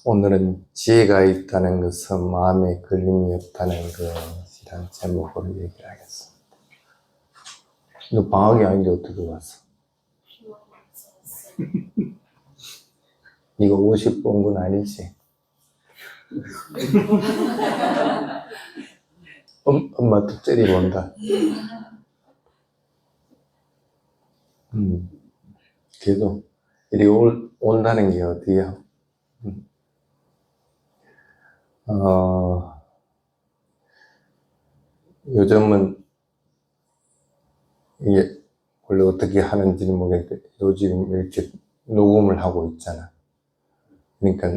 오늘은 지혜가 있다는 것은 마음에 걸림이 없다는 것이란 제목으로 얘기를 하겠습니다. 너 방학이 아닌데 어떻게 왔어? 네가 50 본 건 아니지? 엄마 또 째려본다. 그래도 이리 온다는 게 어디야? 요즘은 이게 원래 어떻게 하는지는 모르겠는데 요즘 이렇게 녹음을 하고 있잖아. 그러니까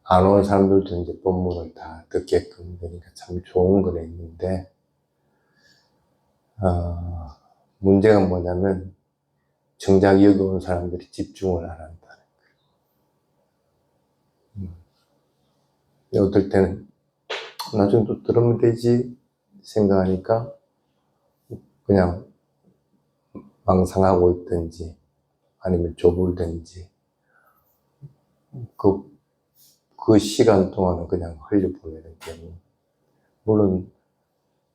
안 오는 사람들도 이제 본문을 다 듣게끔 되니까 참 좋은 건 있는데 문제가 뭐냐면 정작 여기 온 사람들이 집중을 안 한다는 거예요. 어떨 때는 나중에 또 들으면 되지 생각하니까 그냥 망상하고 있든지 아니면 조불든지 그 시간 동안은 그냥 흘려보내는 경우, 물론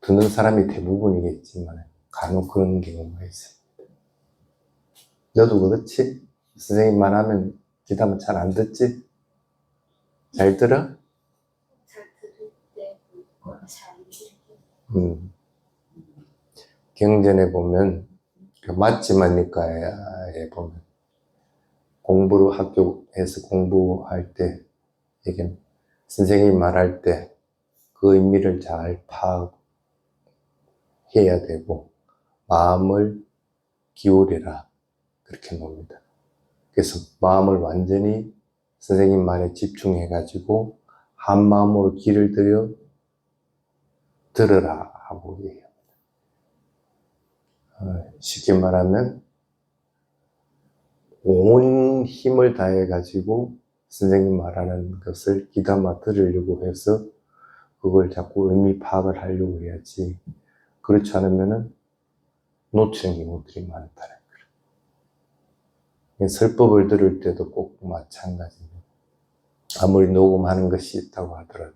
듣는 사람이 대부분이겠지만 간혹 그런 경우가 있습니다. 너도 그렇지? 선생님 말하면 기다면 잘 안 듣지? 잘 들어? 잘 들을 때 잘 안 들을 때. 경전에 보면 맞지만니까에 보면 공부를 학교에서 공부할 때 이게 선생님이 말할 때 그 의미를 잘 파악해야 되고 마음을 기울이라 그렇게 놉니다. 그래서 마음을 완전히 선생님 말에 집중해 가지고 한 마음으로 귀를 들여 들으라 하고 얘기합니다. 쉽게 말하면 온 힘을 다해 가지고 선생님 말하는 것을 귀담아 들으려고 해서 그걸 자꾸 의미 파악을 하려고 해야지, 그렇지 않으면은 놓치는 경우들이 많다는 거예요. 설법을 들을 때도 꼭 마찬가지입니다. 아무리 녹음하는 것이 있다고 하더라도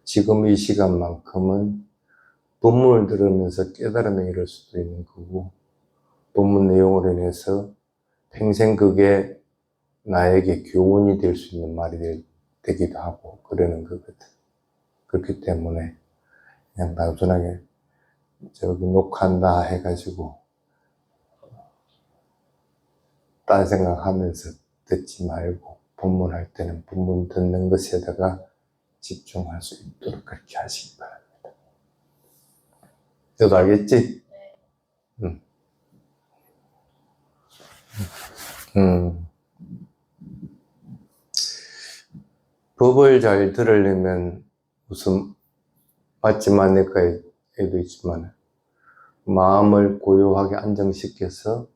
지금 이 시간만큼은 본문을 들으면서 깨달음에 이를 수도 있는 거고, 본문 내용으로 인해서 평생 그게 나에게 교훈이 될 수 있는 말이 되기도 하고 그러는 거거든. 그렇기 때문에 그냥 단순하게 저기 녹화한다 해가지고 딴 생각하면서 듣지 말고 본문 할 때는 본문 듣는 것에다가 집중할 수 있도록 그렇게 하시기 바랍니다. 너도 알겠지? 네. 법을 잘 들으려면 무슨 맞지만 내과에도 있지만 마음을 고요하게 안정시켜서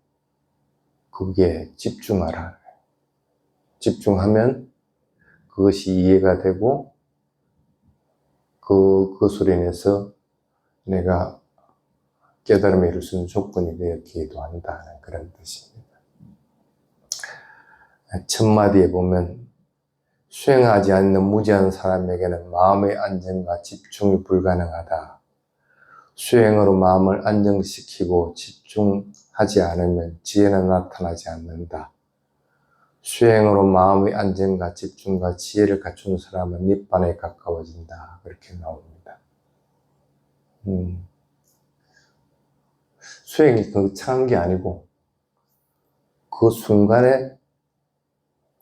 거기에 집중하라. 집중하면 그것이 이해가 되고 그것으로 인해서 내가 깨달음에 이룰 수 있는 조건이 되었기도 한다는 그런 뜻입니다. 첫 마디에 보면 수행하지 않는 무지한 사람에게는 마음의 안정과 집중이 불가능하다. 수행으로 마음을 안정시키고 집중하지 않으면 지혜는 나타나지 않는다. 수행으로 마음의 안정과 집중과 지혜를 갖춘 사람은 니槃에 가까워진다. 그렇게 나옵니다. 수행이 거창한 게 아니고 그 순간에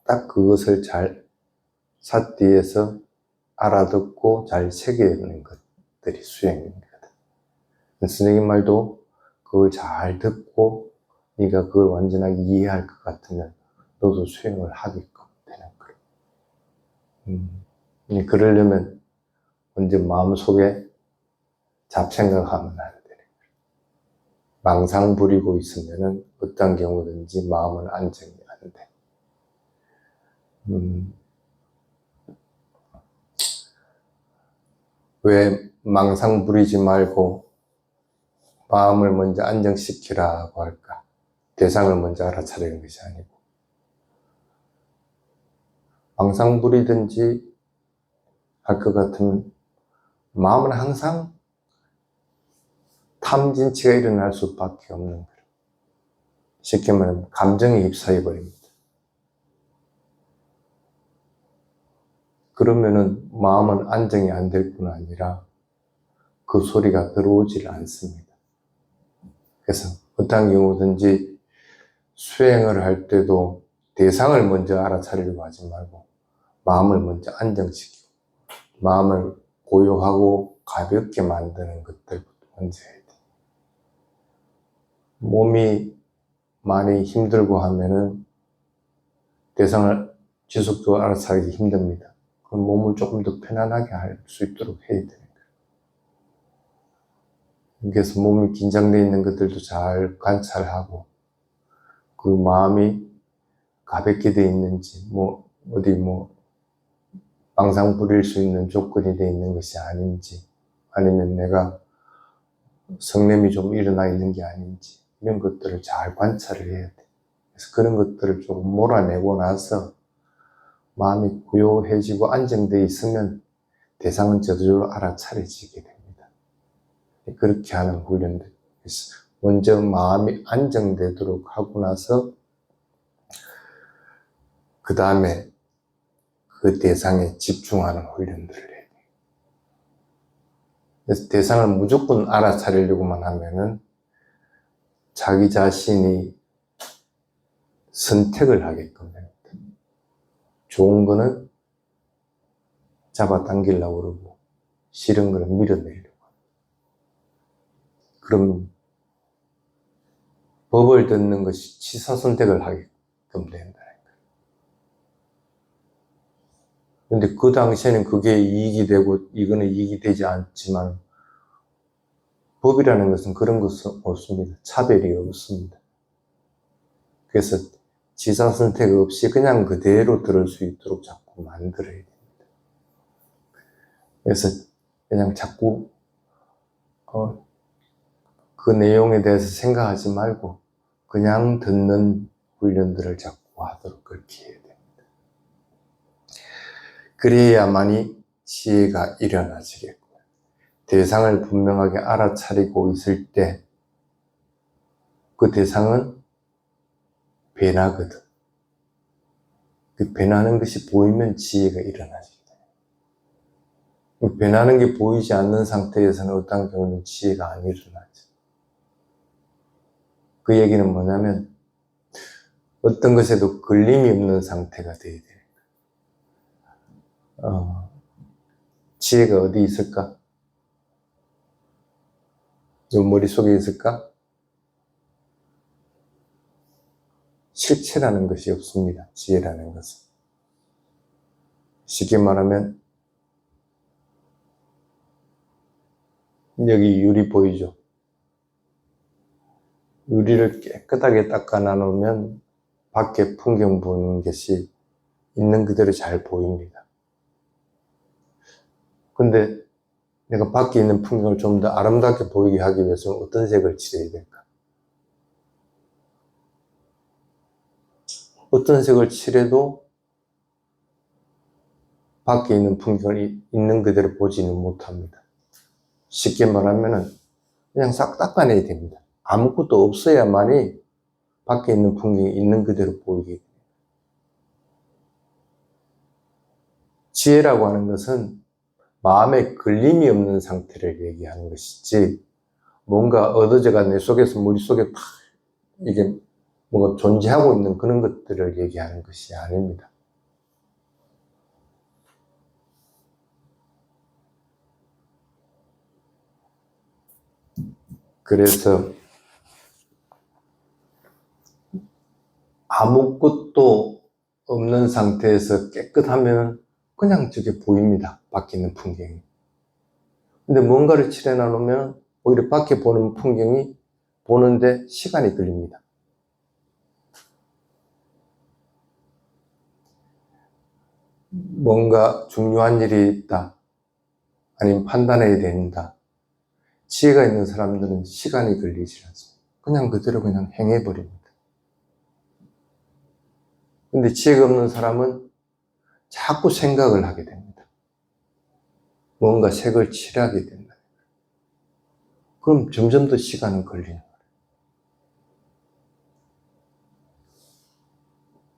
딱 그것을 잘 삿뒤에서 알아듣고 잘 새겨내는 것들이 수행입니다. 선생님 말도 그걸 잘 듣고 네가 그걸 완전하게 이해할 것 같으면 너도 수행을 하게끔 되는 거예요. 그러려면 먼저 마음속에 잡생각하면 안 되는 거예요. 망상 부리고 있으면은 어떤 경우든지 마음은 안정이 안 돼. 왜 망상 부리지 말고 마음을 먼저 안정시키라고 할까? 대상을 먼저 알아차리는 것이 아니고 망상부리든지 할 것 같으면 마음은 항상 탐진치가 일어날 수밖에 없는 거예요. 쉽게 말하면 감정에 휩싸여 버립니다. 그러면은 마음은 안정이 안 될 뿐 아니라 그 소리가 들어오질 않습니다. 그래서 어떤 경우든지 수행을 할 때도 대상을 먼저 알아차리려고 하지 말고 마음을 먼저 안정시키고 마음을 고요하고 가볍게 만드는 것들부터 먼저 해야 돼요. 몸이 많이 힘들고 하면은 대상을 지속적으로 알아차리기 힘듭니다. 그럼 몸을 조금 더 편안하게 할 수 있도록 해야 되는 거예요. 그래서 몸이 긴장되어 있는 것들도 잘 관찰하고 그 마음이 가볍게 되어 있는지 어디 망상 부릴 수 있는 조건이 되어 있는 것이 아닌지 아니면 내가 성냄이 좀 일어나 있는 게 아닌지 이런 것들을 잘 관찰을 해야 돼. 그래서 그런 것들을 조금 몰아내고 나서 마음이 고요해지고 안정되어 있으면 대상은 저절로 알아차려지게 됩니다. 그렇게 하는 훈련들. 먼저 마음이 안정되도록 하고 나서 그 다음에 그 대상에 집중하는 훈련들을 해야 돼요. 그래서 대상을 무조건 알아차리려고만 하면은 자기 자신이 선택을 하게끔 됩니다. 좋은 거는 잡아당기려고 그러고 싫은 거는 밀어내려고 합니다. 그럼 법을 듣는 것이 취사선택을 하게끔 된다. 근데 그 당시에는 그게 이익이 되고 이거는 이익이 되지 않지만 법이라는 것은 그런 것은 없습니다. 차별이 없습니다. 그래서 취사선택 없이 그냥 그대로 들을 수 있도록 자꾸 만들어야 됩니다. 그래서 그냥 자꾸 그 내용에 대해서 생각하지 말고 그냥 듣는 훈련들을 자꾸 하도록 그렇게 해야 됩니다. 그래야만이 지혜가 일어나지겠고요. 대상을 분명하게 알아차리고 있을 때 그 대상은 변하거든. 그 변하는 것이 보이면 지혜가 일어나지. 변하는 게 보이지 않는 상태에서는 어떤 경우는 지혜가 안 일어나죠. 그 얘기는 뭐냐면 어떤 것에도 걸림이 없는 상태가 되어야 돼요. 지혜가 어디 있을까? 요 머릿속에 있을까? 실체라는 것이 없습니다. 지혜라는 것은. 쉽게 말하면 여기 유리 보이죠? 유리를 깨끗하게 닦아 나누면 밖에 풍경 보는 것이 있는 그대로 잘 보입니다. 근데 내가 밖에 있는 풍경을 좀 더 아름답게 보이게 하기 위해서는 어떤 색을 칠해야 될까? 어떤 색을 칠해도 밖에 있는 풍경을 있는 그대로 보지는 못합니다. 쉽게 말하면은 그냥 싹 닦아내야 됩니다. 아무것도 없어야만이 밖에 있는 풍경이 있는 그대로 보이게 됩니다. 지혜라고 하는 것은 마음에 걸림이 없는 상태를 얘기하는 것이지 뭔가 얻어져가 내 속에서 머릿속에 탁 이게 뭔가 존재하고 있는 그런 것들을 얘기하는 것이 아닙니다. 그래서 아무것도 없는 상태에서 깨끗하면 그냥 저게 보입니다. 밖에 있는 풍경이. 근데 뭔가를 칠해 놓으면 오히려 밖에 보는 풍경이 보는데 시간이 걸립니다. 뭔가 중요한 일이 있다. 아니면 판단해야 된다. 지혜가 있는 사람들은 시간이 걸리지 않습니다. 그냥 그대로 그냥 행해버립니다. 근데 지혜가 없는 사람은 자꾸 생각을 하게 됩니다. 뭔가 색을 칠하게 된다. 그럼 점점 더 시간은 걸리는 거예요.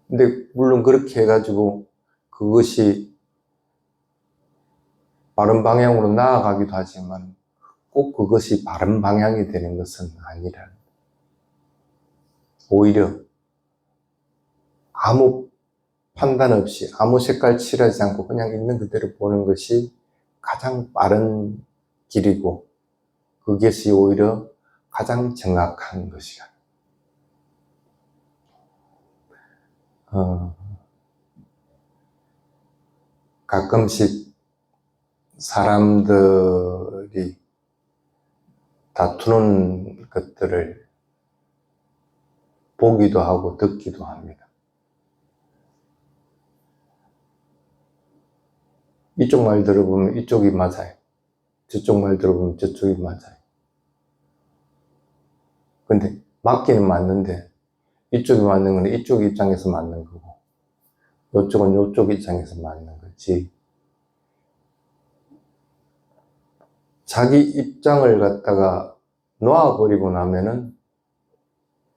근데 물론 그렇게 해가지고 그것이 바른 방향으로 나아가기도 하지만 꼭 그것이 바른 방향이 되는 것은 아니라 오히려 아무 판단 없이 아무 색깔 칠하지 않고 그냥 있는 그대로 보는 것이 가장 빠른 길이고 그것이 오히려 가장 정확한 것이야. 가끔씩 사람들이 다투는 것들을 보기도 하고 듣기도 합니다. 이쪽 말 들어보면 이쪽이 맞아요. 저쪽 말 들어보면 저쪽이 맞아요. 근데 맞기는 맞는데 이쪽이 맞는 건 이쪽 입장에서 맞는 거고 이쪽은 이쪽 입장에서 맞는 거지. 자기 입장을 갖다가 놓아버리고 나면은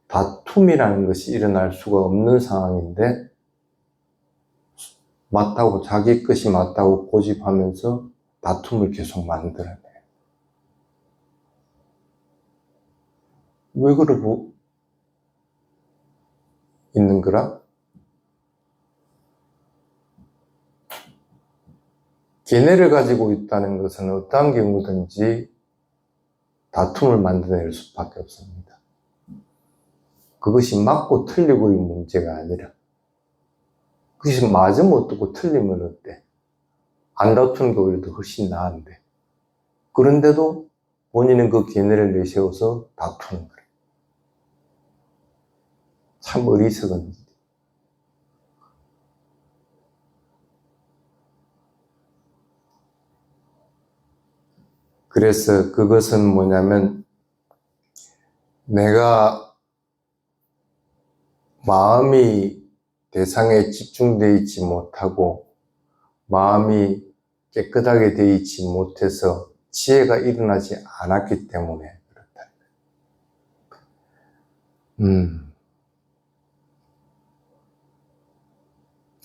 다툼이라는 것이 일어날 수가 없는 상황인데 맞다고 자기 것이 맞다고 고집하면서 다툼을 계속 만들어내요. 왜 그러고 있는 거라? 견해를 가지고 있다는 것은 어떠한 경우든지 다툼을 만들어낼 수밖에 없습니다. 그것이 맞고 틀리고의 문제가 아니라 그것이 맞으면 어떻고 틀리면 어때? 안 다투는 게 오히려 더 훨씬 나은데 그런데도 본인은 그 견해를 내세워서 다투는 거예요. 참 어리석은 일이에요. 그래서 그것은 뭐냐면 내가 마음이 대상에 집중되어 있지 못하고 마음이 깨끗하게 되어 있지 못해서 지혜가 일어나지 않았기 때문에 그렇다.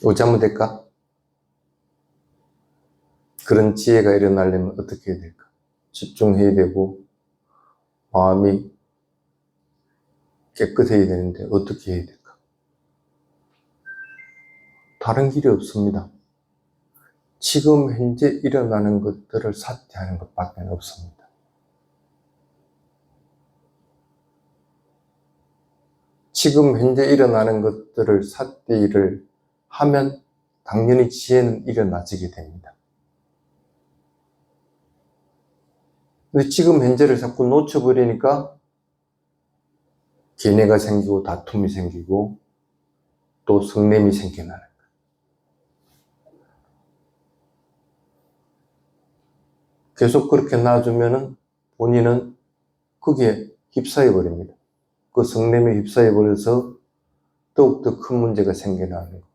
어찌 하면 될까? 그런 지혜가 일어나려면 어떻게 해야 될까? 집중해야 되고 마음이 깨끗해야 되는데 어떻게 해야 될까? 다른 길이 없습니다. 지금 현재 일어나는 것들을 삭제하는 것밖에 없습니다. 지금 현재 일어나는 것들을 삭제를 하면 당연히 지혜는 일어나지게 됩니다. 근데 지금 현재를 자꾸 놓쳐버리니까 견해가 생기고 다툼이 생기고 또 성냄이 생겨나는 거예요. 계속 그렇게 놔두면은 본인은 거기에 휩싸여 버립니다. 그 성냄에 휩싸여 버려서 더욱더 큰 문제가 생겨나는 거고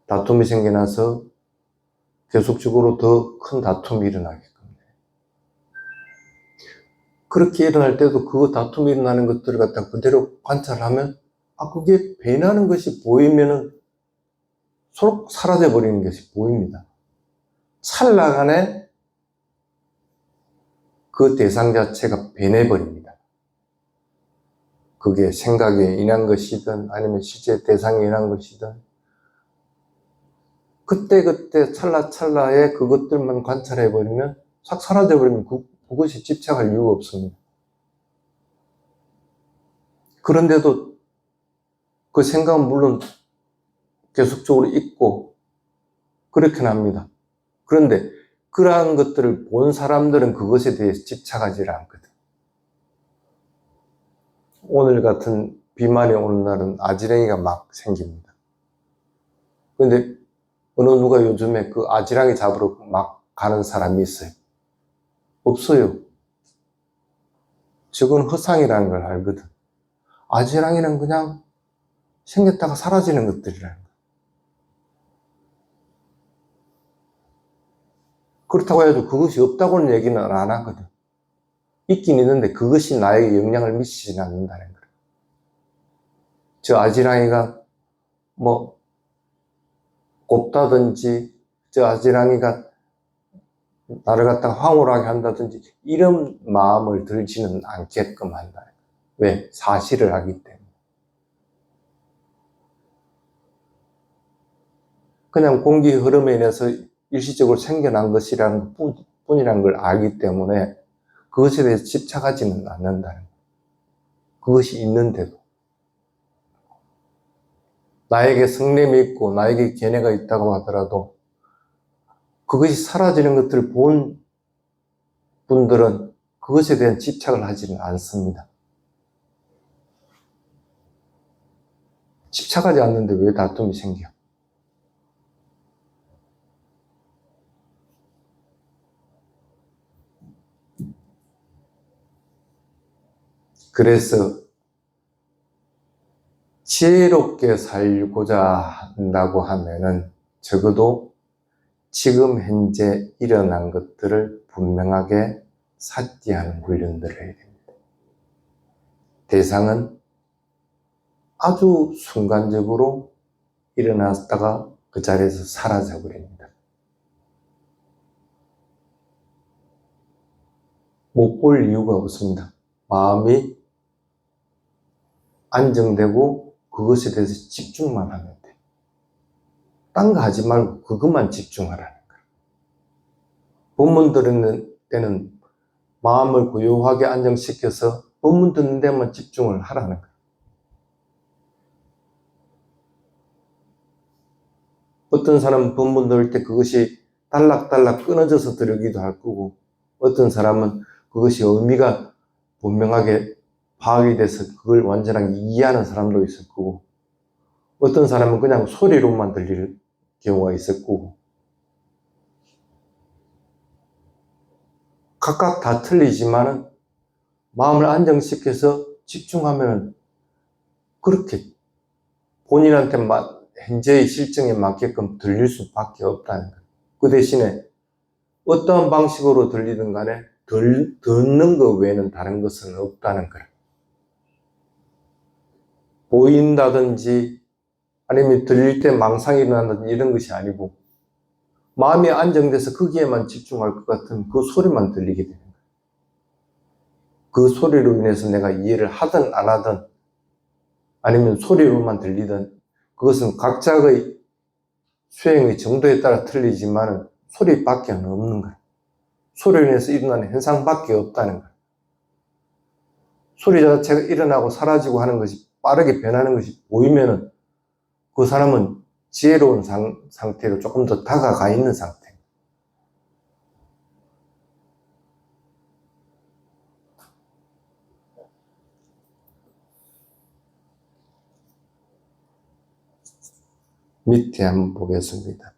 다툼이 생겨나서 계속적으로 더 큰 다툼이 일어나게끔 돼요. 그렇게 일어날 때도 그 다툼이 일어나는 것들을 갖다 그대로 관찰하면 그게 변하는 것이 보이면은 서로 사라져 버리는 것이 보입니다. 찰나간에 그 대상 자체가 변해버립니다. 그게 생각에 인한 것이든 아니면 실제 대상에 인한 것이든 그때그때 찰나찰나에 그것들만 관찰해버리면 싹 사라져버리면 그것이 집착할 이유가 없습니다. 그런데도 그 생각은 물론 계속적으로 있고 그렇긴 합니다. 그런데 그러한 것들을 본 사람들은 그것에 대해서 집착하지 않거든. 오늘 같은 비만이 오는 날은 아지랑이가 막 생깁니다. 그런데 어느 누가 요즘에 그 아지랑이 잡으러 막 가는 사람이 있어요? 없어요. 저건 허상이라는 걸 알거든. 아지랑이는 그냥 생겼다가 사라지는 것들이라는 거야. 그렇다고 해도 그것이 없다고는 얘기는 안 하거든. 있긴 있는데 그것이 나에게 영향을 미치지는 않는다는 거야. 저 아지랑이가 뭐 곱다든지 저 아지랑이가 나를 갖다가 황홀하게 한다든지 이런 마음을 들지는 않게끔 한다. 왜? 사실을 하기 때문에. 그냥 공기 흐름에 인해서 일시적으로 생겨난 것이라는 뿐이라는 걸 알기 때문에 그것에 대해서 집착하지는 않는다는 거예요. 그것이 있는데도. 나에게 성냄이 있고 나에게 견해가 있다고 하더라도 그것이 사라지는 것들을 본 분들은 그것에 대한 집착을 하지는 않습니다. 집착하지 않는데 왜 다툼이 생겨? 그래서 지혜롭게 살고자 한다고 하면은 적어도 지금 현재 일어난 것들을 분명하게 삭제하는 훈련들을 해야 됩니다. 대상은 아주 순간적으로 일어났다가 그 자리에서 사라져 버립니다. 못 볼 이유가 없습니다. 마음이 안정되고 그것에 대해서 집중만 하면 돼. 딴 거 하지 말고 그것만 집중하라는 거야. 본문 듣는 때는 마음을 고요하게 안정시켜서 본문 듣는 데만 집중을 하라는 거야. 어떤 사람은 본문 들을 때 그것이 딸락딸락 끊어져서 들으기도 할 거고, 어떤 사람은 그것이 의미가 분명하게 파악이 돼서 그걸 완전하게 이해하는 사람도 있을 거고, 어떤 사람은 그냥 소리로만 들릴 경우가 있을 거고, 각각 다 틀리지만은 마음을 안정시켜서 집중하면 그렇게 본인한테 현재의 실정에 맞게끔 들릴 수밖에 없다는 거예요. 그 대신에 어떠한 방식으로 들리든 간에 듣는 것 외에는 다른 것은 없다는 거예요. 보인다든지 아니면 들릴 때 망상이 일어난다든지 이런 것이 아니고 마음이 안정돼서 거기에만 집중할 것 같은 그 소리만 들리게 되는 거예요. 그 소리로 인해서 내가 이해를 하든 안 하든 아니면 소리로만 들리든 그것은 각자의 수행의 정도에 따라 틀리지만 소리밖에 없는 거예요. 소리로 인해서 일어나는 현상밖에 없다는 거예요. 소리 자체가 일어나고 사라지고 하는 것이 빠르게 변하는 것이 보이면은 그 사람은 지혜로운 상태로 조금 더 다가가 있는 상태. 밑에 한번 보겠습니다.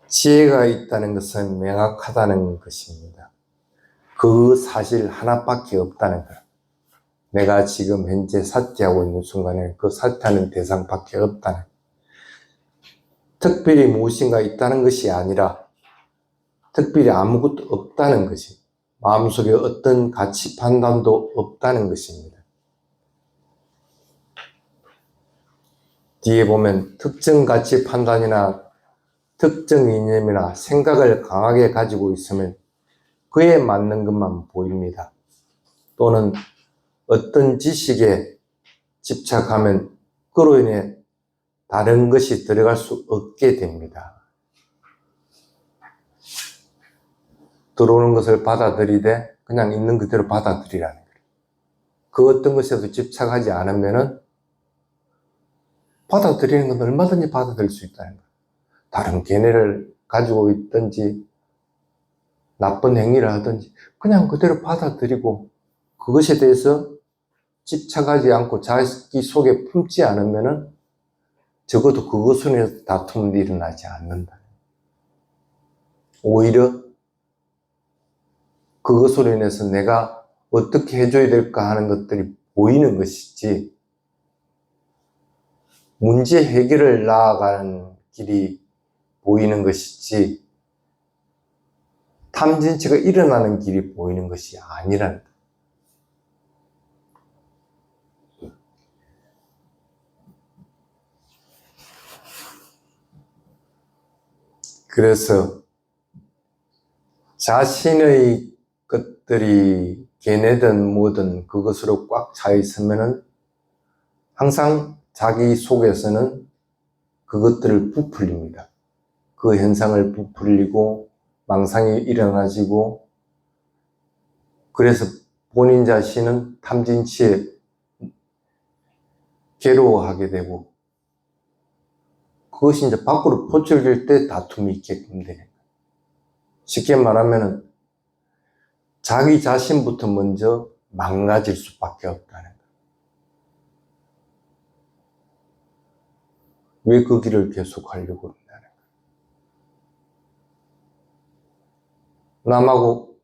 지혜가 있다는 것은 명확하다는 것입니다. 그 사실 하나밖에 없다는 거예요. 내가 지금 현재 사퇴하고 있는 순간에 그 사퇴하는 대상밖에 없다는 거예요. 특별히 무엇인가 있다는 것이 아니라 특별히 아무것도 없다는 것이 마음속에 어떤 가치 판단도 없다는 것입니다. 뒤에 보면 특정 가치 판단이나 특정 이념이나 생각을 강하게 가지고 있으면 그에 맞는 것만 보입니다. 또는 어떤 지식에 집착하면 그로 인해 다른 것이 들어갈 수 없게 됩니다. 들어오는 것을 받아들이되 그냥 있는 그대로 받아들이라는 거예요. 그 어떤 것에도 집착하지 않으면은 받아들이는 건 얼마든지 받아들일 수 있다는 거예요. 다른 견해를 가지고 있든지 나쁜 행위를 하든지 그냥 그대로 받아들이고 그것에 대해서 집착하지 않고 자기 속에 품지 않으면은 적어도 그것으로 인해서 다툼이 일어나지 않는다. 오히려 그것으로 인해서 내가 어떻게 해줘야 될까 하는 것들이 보이는 것이지 문제 해결을 나아가는 길이 보이는 것이지 탐진치가 일어나는 길이 보이는 것이 아니라는 거예요. 그래서 자신의 것들이 걔네든 뭐든 그것으로 꽉 차 있으면은 항상 자기 속에서는 그것들을 부풀립니다. 그 현상을 부풀리고 망상이 일어나지고, 그래서 본인 자신은 탐진치에 괴로워하게 되고, 그것이 이제 밖으로 표출될 때 다툼이 있게끔 되는 거예요. 쉽게 말하면은 자기 자신부터 먼저 망가질 수밖에 없다는 거예요. 왜 그 길을 계속 하려고 그러냐는 거예요. 남하고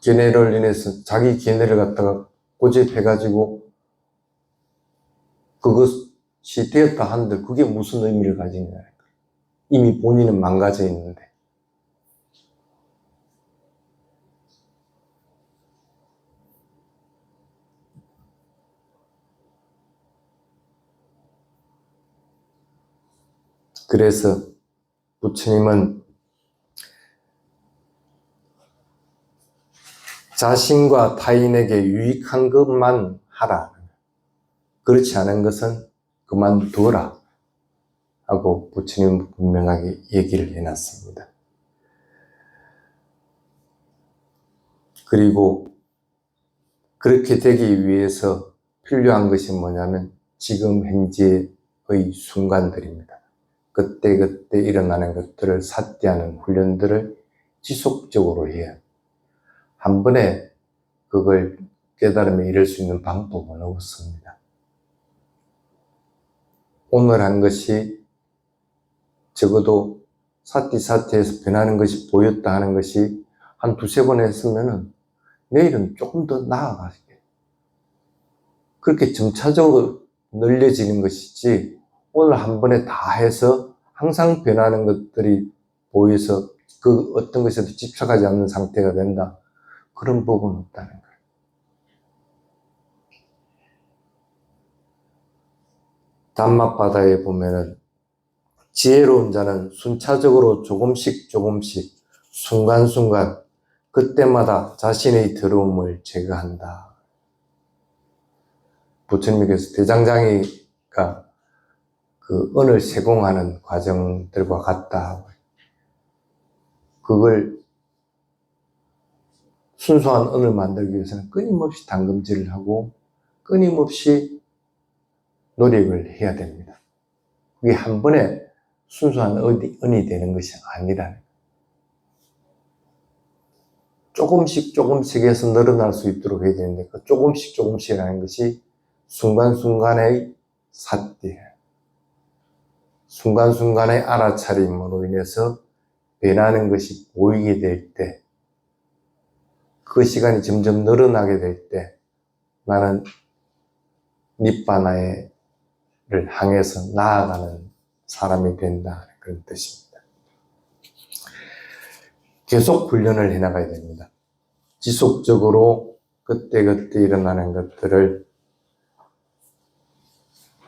견해를 인해서 자기 견해를 갖다가 고집해가지고 그것이 되었다 한들 그게 무슨 의미를 가지느냐는 거예요. 이미 본인은 망가져 있는데. 그래서 부처님은 자신과 타인에게 유익한 것만 하라. 그렇지 않은 것은 그만두어라. 하고 부처님은 분명하게 얘기를 해놨습니다. 그리고 그렇게 되기 위해서 필요한 것이 뭐냐면 지금 현재의 순간들입니다. 그때그때 일어나는 것들을 삿대하는 훈련들을 지속적으로 해야 해요. 한 번에 그걸 깨달음에 이를 수 있는 방법은 없습니다. 오늘 한 것이 적어도 사티사티에서 변하는 것이 보였다 하는 것이 한 두세 번 했으면은 내일은 조금 더 나아가게. 그렇게 점차적으로 늘려지는 것이지, 오늘 한 번에 다 해서 항상 변하는 것들이 보여서 그 어떤 것에도 집착하지 않는 상태가 된다. 그런 법은 없다는 거예요. 담마바다에 보면은 지혜로운 자는 순차적으로 조금씩 순간순간 그때마다 자신의 더러움을 제거한다. 부처님께서 대장장이가 그 은을 세공하는 과정들과 같다. 그걸 순수한 은을 만들기 위해서는 끊임없이 담금질을 하고 끊임없이 노력을 해야 됩니다. 그게 한 번에 순수한 은이 되는 것이 아니라는 거예요. 조금씩 해서 늘어날 수 있도록 해야 되는데 그 조금씩이라는 것이 순간순간의 삿대예요. 순간순간의 알아차림으로 인해서 변하는 것이 보이게 될 때, 그 시간이 점점 늘어나게 될 때 나는 니바나를 향해서 나아가는 사람이 된다. 그런 뜻입니다. 계속 훈련을 해나가야 됩니다. 지속적으로 그때그때 일어나는 것들을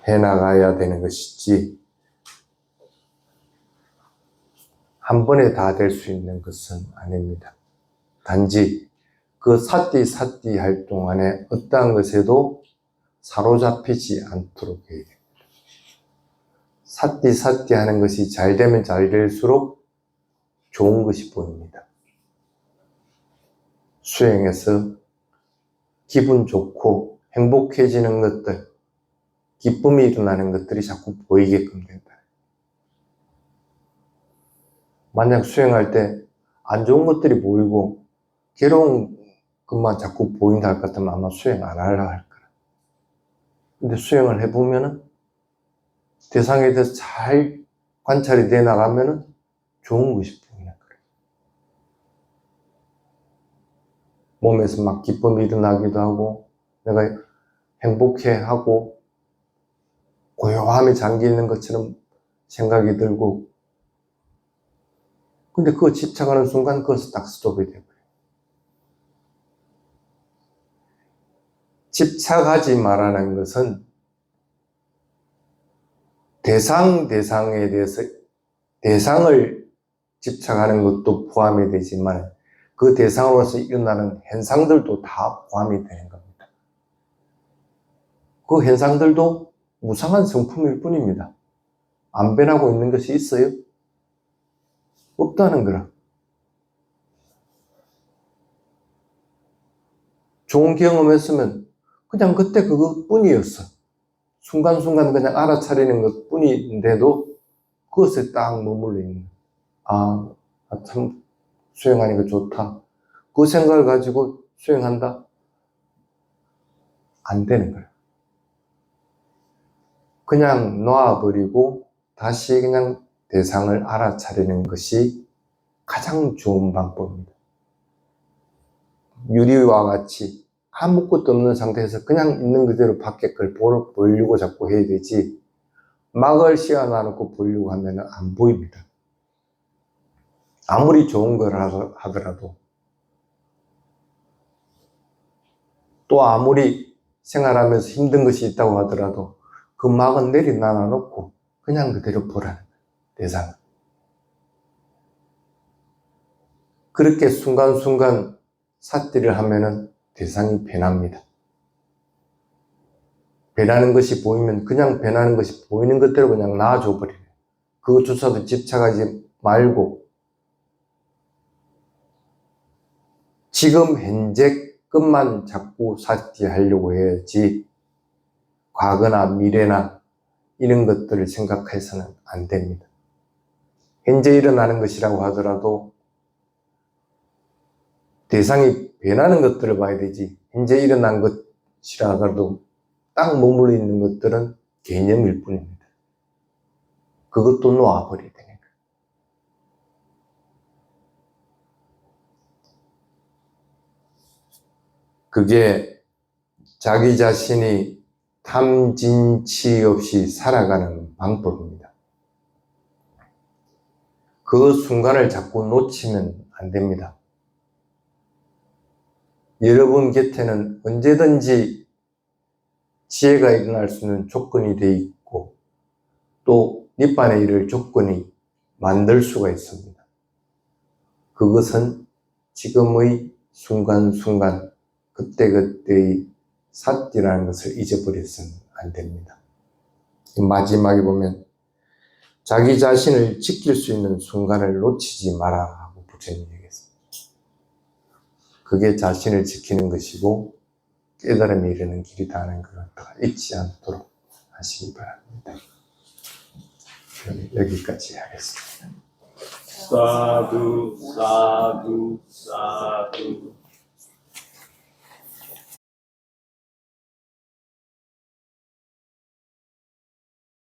해나가야 되는 것이지, 한 번에 다 될 수 있는 것은 아닙니다. 단지 그 사띠 할 동안에 어떠한 것에도 사로잡히지 않도록 해야 됩니다. 사띠 하는 것이 잘 되면 잘 될수록 좋은 것이 보입니다. 수행해서 기분 좋고 행복해지는 것들, 기쁨이 일어나는 것들이 자꾸 보이게끔 된다. 만약 수행할 때 안 좋은 것들이 보이고 괴로운 것만 자꾸 보인다 할 것 같으면 아마 수행 안 하려 할 거라. 근데 수행을 해보면은 대상에 대해서 잘 관찰이 돼 나가면은 좋은 것이 보이는 거예요. 몸에서 막 기쁨이 일어나기도 하고, 내가 행복해 하고, 고요함에 잠겨 있는 것처럼 생각이 들고, 근데 그거 집착하는 순간 그것이 딱 스톱이 돼버려요. 집착하지 말라는 것은 대상에 대해서 대상을 집착하는 것도 포함이 되지만 그 대상으로서 일어나는 현상들도 다 포함이 되는 겁니다. 그 현상들도 무상한 성품일 뿐입니다. 안 변하고 있는 것이 있어요? 없다는 거라. 좋은 경험했으면 그냥 그때 그것뿐이었어. 순간순간 그냥 알아차리는 것뿐인데도 그것에 딱 머물러 있는 거야. 참 수행하니까 좋다. 그 생각을 가지고 수행한다? 안 되는 거야. 그냥 놔버리고 다시 그냥 대상을 알아차리는 것이 가장 좋은 방법입니다. 유리와 같이 아무것도 없는 상태에서 그냥 있는 그대로 밖에 걸 보려고 자꾸 해야 되지, 막을 씌워놔놓고 보려고 하면 안 보입니다. 아무리 좋은 걸 하더라도, 또 아무리 생활하면서 힘든 것이 있다고 하더라도 그 막은 내려놔놓고 그냥 그대로 보라는 거예요, 대상을. 그렇게 순간순간 삿대를 하면은 대상이 변합니다. 변하는 것이 보이면 그냥 변하는 것이 보이는 것대로 그냥 놔줘 버려요. 그것조차도 집착하지 말고 지금 현재 것만 자꾸 삿대하려고 해야지 과거나 미래나 이런 것들을 생각해서는 안 됩니다. 현재 일어나는 것이라고 하더라도 대상이 변하는 것들을 봐야 되지, 현재 일어난 것이라 하더라도 딱 머물러 있는 것들은 개념일 뿐입니다. 그것도 놓아버려야 되는 거예요. 그게 자기 자신이 탐진치 없이 살아가는 방법입니다. 그 순간을 자꾸 놓치면 안 됩니다. 여러분 곁에는 언제든지 지혜가 일어날 수 있는 조건이 되어 있고 또 니槃에 이를 조건이 만들 수가 있습니다. 그것은 지금의 순간순간 그때그때의 삿대라는 것을 잊어버려서는 안 됩니다. 마지막에 보면 자기 자신을 지킬 수 있는 순간을 놓치지 마라 하고 부처님이 얘기했습니다. 그게 자신을 지키는 것이고 깨달음에 이르는 길이다 하는 걸 잊지 않도록 하시기 바랍니다. 여기까지 하겠습니다. 사두 사두 사두